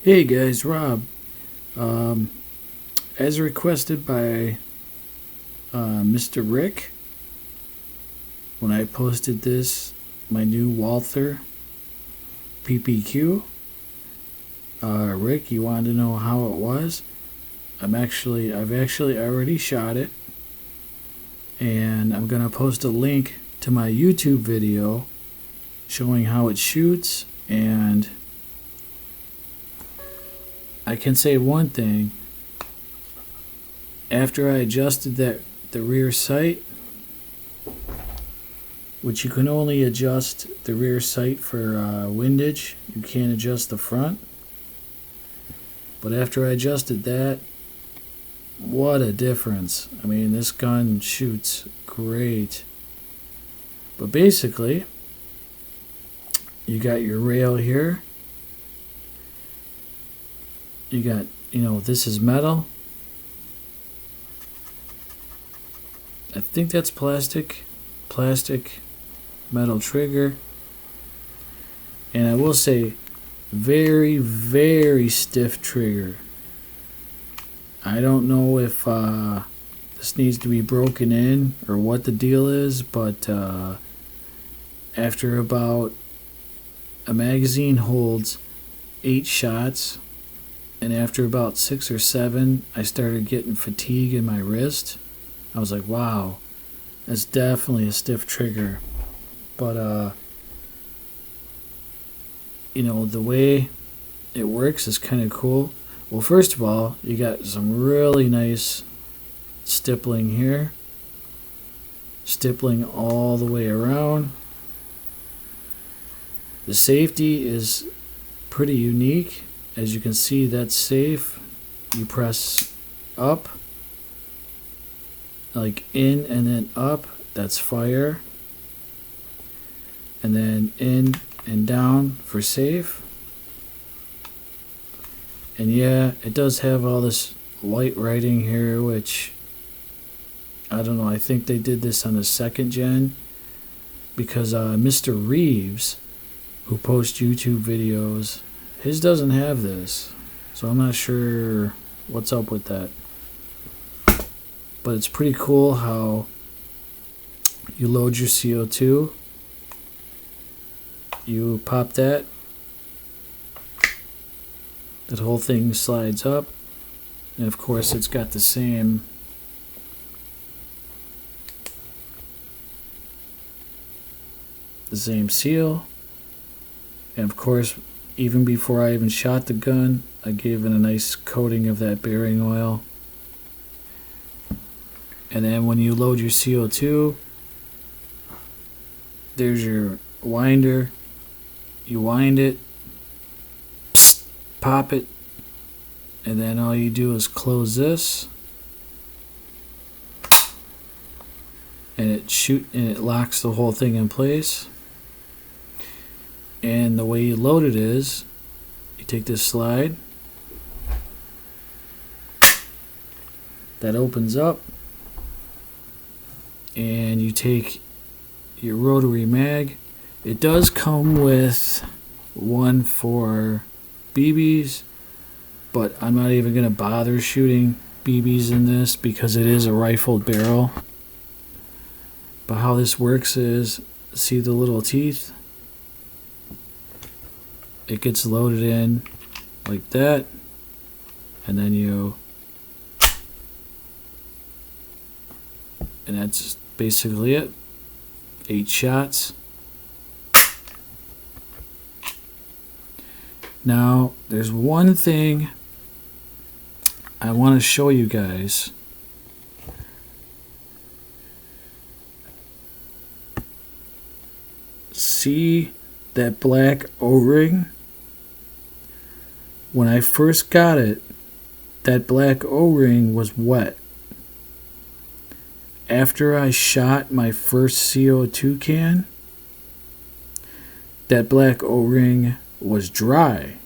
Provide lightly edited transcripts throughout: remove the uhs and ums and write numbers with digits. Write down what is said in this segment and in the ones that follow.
Hey guys, Rob. Um, as requested by Mr. Rick, when I posted my new Walther PPQ, Rick, you wanted to know how it was? I've actually already shot it, and I'm gonna post a link to my YouTube video showing how it shoots. And I can say one thing. After I adjusted the rear sight, which you can only adjust the rear sight for windage, you can't adjust the front. But after I adjusted that, what a difference. I mean, this gun shoots great. But basically, you got your rail here. You got, this is metal. I think that's plastic metal trigger. And I will say, very, very stiff trigger. I don't know if this needs to be broken in or what the deal is, but after about a magazine holds 8 shots, and after about 6 or 7, I started getting fatigue in my wrist. I was like, wow, that's definitely a stiff trigger. But the way it works is kind of cool. Well, first of all, you got some really nice stippling here. Stippling all the way around. The safety is pretty unique. As you can see, that's safe. You press up, like in and then up, that's fire. And then in and down for safe. And yeah, it does have all this white writing here, which I don't know, I think they did this on the 2nd gen because Mr. Reeves, who posts YouTube videos, his doesn't have this. So I'm not sure what's up with that. But it's pretty cool how you load your CO2, you pop that whole thing slides up, and of course it's got the same seal. And of course, even before I even shot the gun, I gave it a nice coating of that bearing oil. And then when you load your CO2, there's your winder. You wind it, pop it, and then all you do is close this, and it locks the whole thing in place. And the way you load it is, you take this slide, that opens up, and you take your rotary mag. It does come with one for BBs, but I'm not even going to bother shooting BBs in this because it is a rifled barrel. But how this works is, see the little teeth? It gets loaded in like that, and then and that's basically it. 8 shots. Now, there's one thing I want to show you guys. See that black O-ring? When I first got it, that black O-ring was wet. After I shot my first CO2 can, that black O-ring was dry.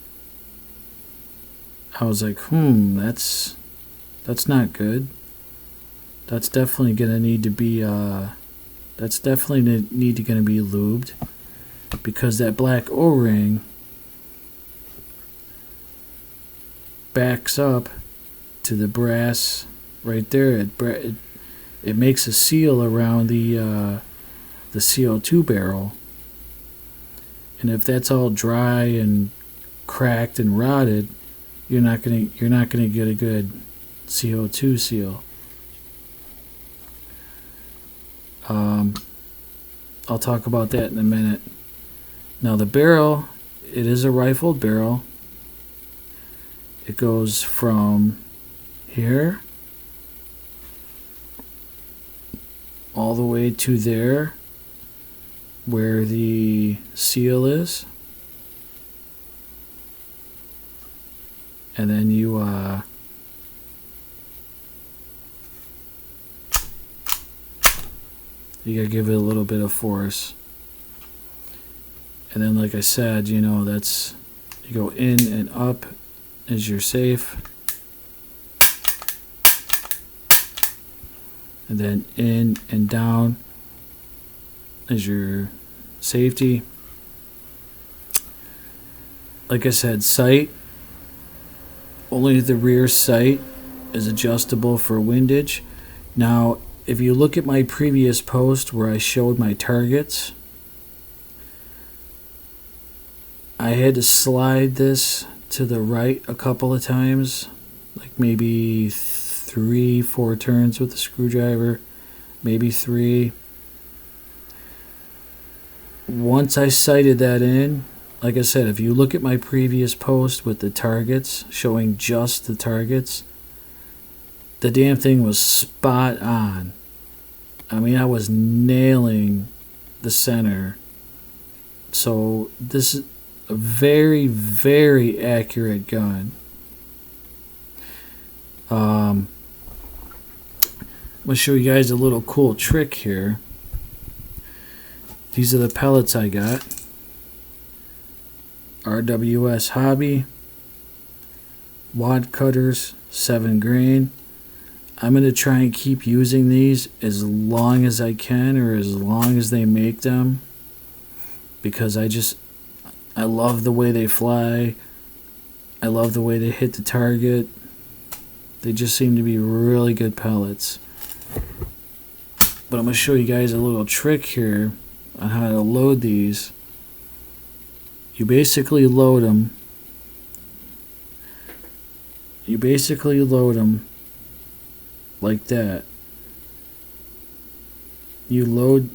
I was like, that's not good. That's definitely gonna need to be gonna be lubed, because that black O-ring backs up to the brass right there. It makes a seal around the CO2 barrel, and if that's all dry and cracked and rotted, you're not gonna get a good CO2 seal. I'll talk about that in a minute. Now the barrel, it is a rifled barrel. It goes from here all the way to there where the seal is. And then you gotta give it a little bit of force. And then, like I said, that's, you go in and up as you're safe. And then in and down as your safety. Like I said, sight. Only the rear sight is adjustable for windage. Now, if you look at my previous post where I showed my targets, I had to slide this to the right a couple of times, like maybe 3-4 turns with the screwdriver, maybe 3. Once I sighted that in, like I said, if you look at my previous post with the targets, showing just the targets, the damn thing was spot on. I mean, I was nailing the center. So this is a very, very accurate gun. I'm going to show you guys a little cool trick here. These are the pellets I got. RWS Hobby. Wad cutters, 7 grain. I'm going to try and keep using these as long as I can, or as long as they make them, because I love the way they fly. I love the way they hit the target. They just seem to be really good pellets. But I'm going to show you guys a little trick here on how to load these. You basically load them. Like that. You load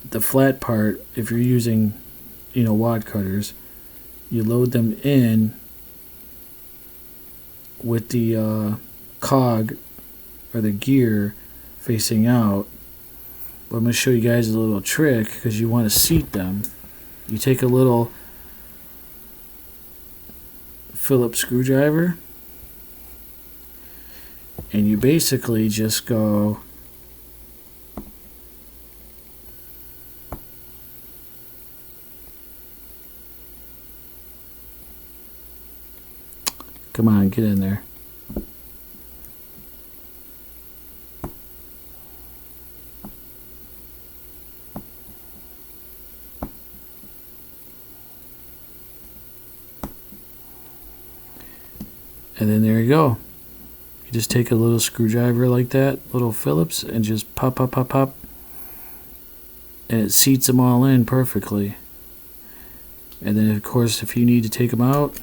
the flat part if you're using, wad cutters. You load them in with the cog or the gear facing out. But I'm going to show you guys a little trick because you want to seat them. You take a little Phillips screwdriver and you basically just go come on, get in there. And then there you go. You just take a little screwdriver like that, little Phillips, and just pop, pop, pop, pop. And it seats them all in perfectly. And then, of course, if you need to take them out,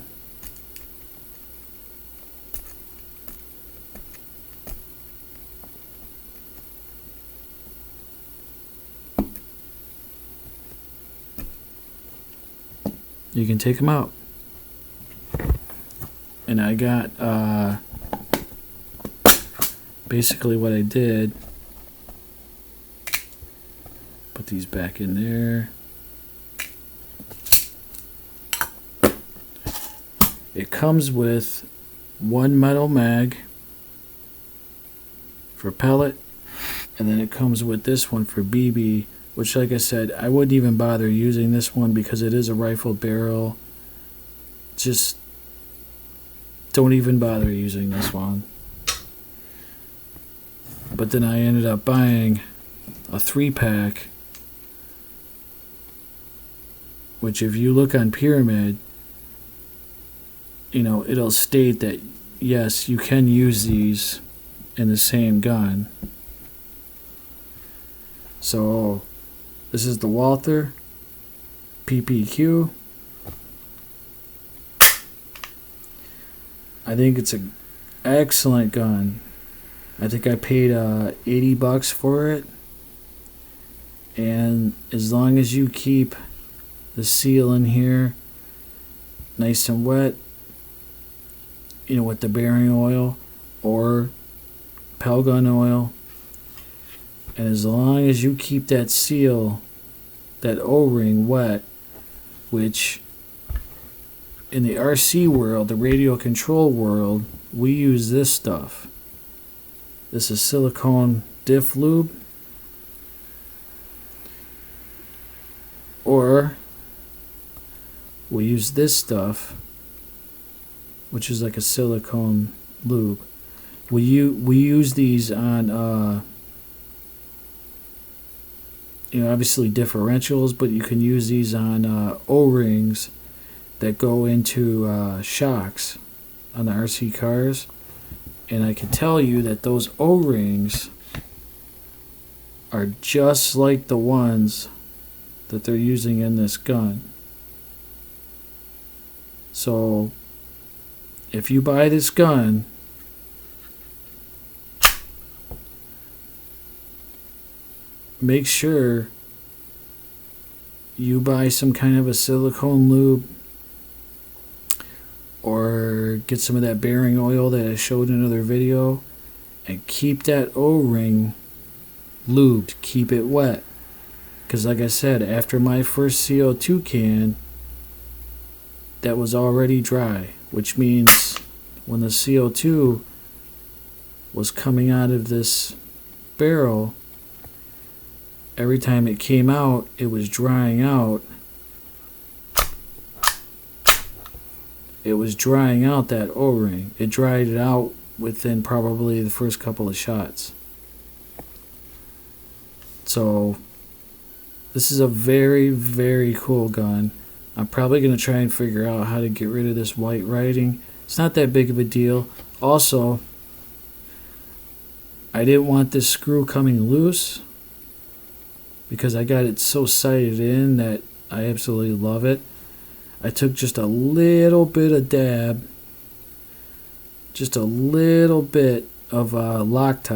you can take them out. And I got basically what I did, put these back in there. It comes with one metal mag for pellet, and then it comes with this one for BB, which, like I said, I wouldn't even bother using this one because it is a rifled barrel. Just don't even bother using this one. But then I ended up buying a 3-pack, which if you look on Pyramid, it'll state that yes, you can use these in the same gun. So this is the Walther PPQ. I think it's an excellent gun. I think I paid $80 for it. And as long as you keep the seal in here nice and wet, you know, with the bearing oil or Pell gun oil, and as long as you keep that seal, that O-ring wet, which in the RC world, the radio control world, we use this stuff. This is silicone diff lube, or we use this stuff, which is like a silicone lube. We use these on obviously differentials, but you can use these on O-rings that go into shocks on the RC cars. And I can tell you that those O-rings are just like the ones that they're using in this gun. So if you buy this gun, make sure you buy some kind of a silicone lube, or get some of that bearing oil that I showed in another video, and keep that O-ring lubed. Keep it wet. Because like I said, after my first CO2 can, that was already dry, which means when the CO2 was coming out of this barrel, every time it came out, it was drying out. It was drying out that O-ring. It dried it out within probably the first couple of shots. So this is a very, very cool gun. I'm probably going to try and figure out how to get rid of this white writing. It's not that big of a deal. Also, I didn't want this screw coming loose because I got it so sighted in that I absolutely love it. I took just a little bit of dab, just a little bit of Loctite.